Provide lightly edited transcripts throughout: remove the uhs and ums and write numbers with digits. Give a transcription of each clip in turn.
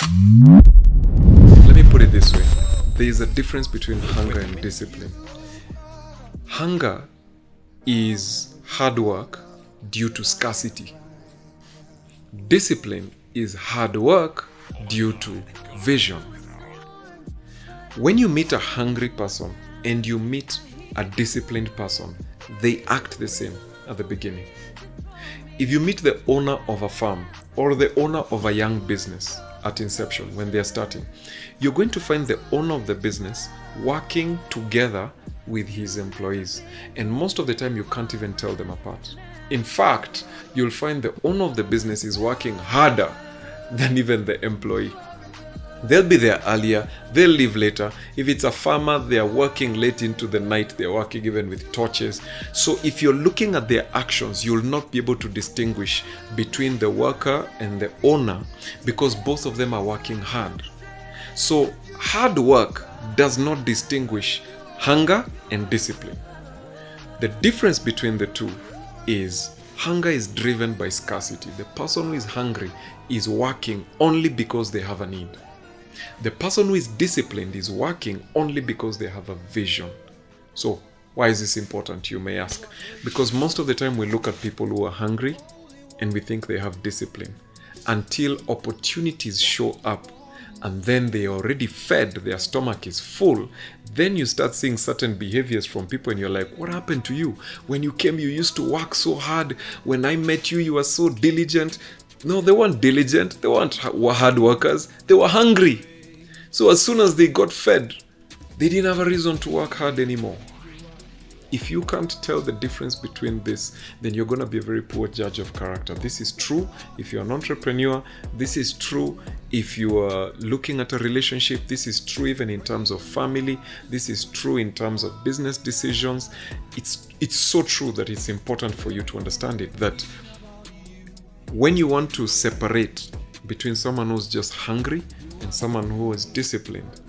Let me put it this way. There is a difference between hunger and discipline. Hunger is hard work due to scarcity. Discipline is hard work due to vision. When you meet a hungry person and you meet a disciplined person, they act the same at the beginning. If you meet the owner of a farm or the owner of a young business at inception when they are starting, you're going to find the owner of the business working together with his employees. And most of the time, you can't even tell them apart. In fact, you'll find the owner of the business is working harder than even the employee. They'll be there earlier, they'll leave later. If it's a farmer, they are working late into the night, they're working even with torches. So if you're looking at their actions, you'll not be able to distinguish between the worker and the owner because both of them are working hard. So hard work does not distinguish hunger and discipline. The difference between the two is hunger is driven by scarcity. The person who is hungry is working only because they have a need. The person who is disciplined is working only because they have a vision. So, why is this important, you may ask? Because most of the time we look at people who are hungry and we think they have discipline until opportunities show up and then they are already fed, their stomach is full. Then you start seeing certain behaviors from people and you're like, what happened to you? When you came, you used to work so hard. When I met you, you were so diligent. No, they weren't diligent. They weren't hard workers. They were hungry. So as soon as they got fed, they didn't have a reason to work hard anymore. If you can't tell the difference between this, then you're going to be a very poor judge of character. This is true if you're an entrepreneur. This is true if you are looking at a relationship. This is true even in terms of family. This is true in terms of business decisions. It's so true that it's important for you to understand it, that when you want to separate between someone who's just hungry and someone who is disciplined,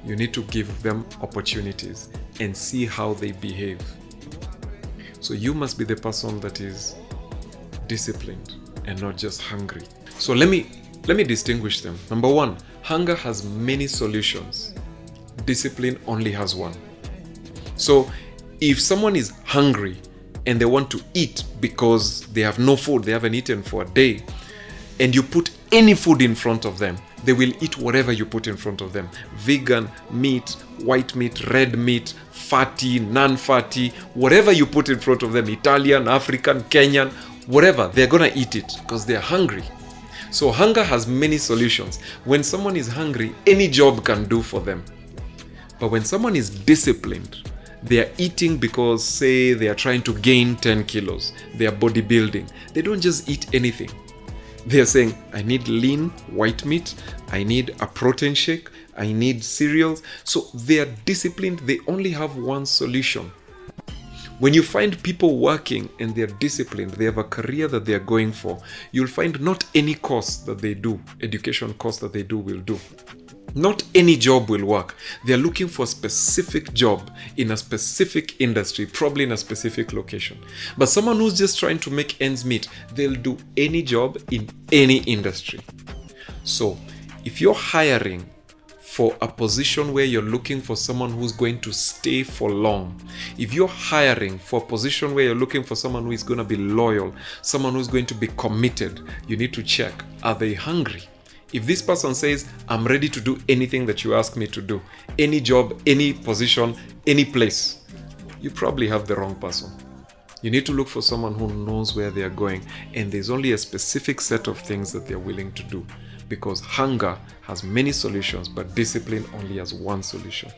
you need to give them opportunities and see how they behave. So you must be the person that is disciplined and not just hungry. So let me distinguish them. Number one, hunger has many solutions. Discipline only has one. So if someone is hungry and they want to eat because they have no food, they haven't eaten for a day, and you put any food in front of them, they will eat whatever you put in front of them. Vegan, meat, white meat, red meat, fatty, non-fatty, whatever you put in front of them, Italian, African, Kenyan, whatever, they're gonna eat it because they're hungry. So hunger has many solutions. When someone is hungry, any job can do for them. But when someone is disciplined, they are eating because, say, they are trying to gain 10 kilos. They are bodybuilding. They don't just eat anything. They are saying, I need lean white meat. I need a protein shake. I need cereals. So they are disciplined. They only have one solution. When you find people working and they're disciplined, they have a career that they're going for, you'll find not any course that they do, education course that they do will do. Not any job will work. They're looking for a specific job in a specific industry, probably in a specific location. But someone who's just trying to make ends meet, they'll do any job in any industry. So if you're hiring for a position where you're looking for someone who's going to stay for long, if you're hiring for a position where you're looking for someone who is going to be loyal, someone who's going to be committed, you need to check, are they hungry? If this person says, I'm ready to do anything that you ask me to do, any job, any position, any place, you probably have the wrong person. You need to look for someone who knows where they are going, and there's only a specific set of things that they're willing to do, because hunger has many solutions, but discipline only has one solution.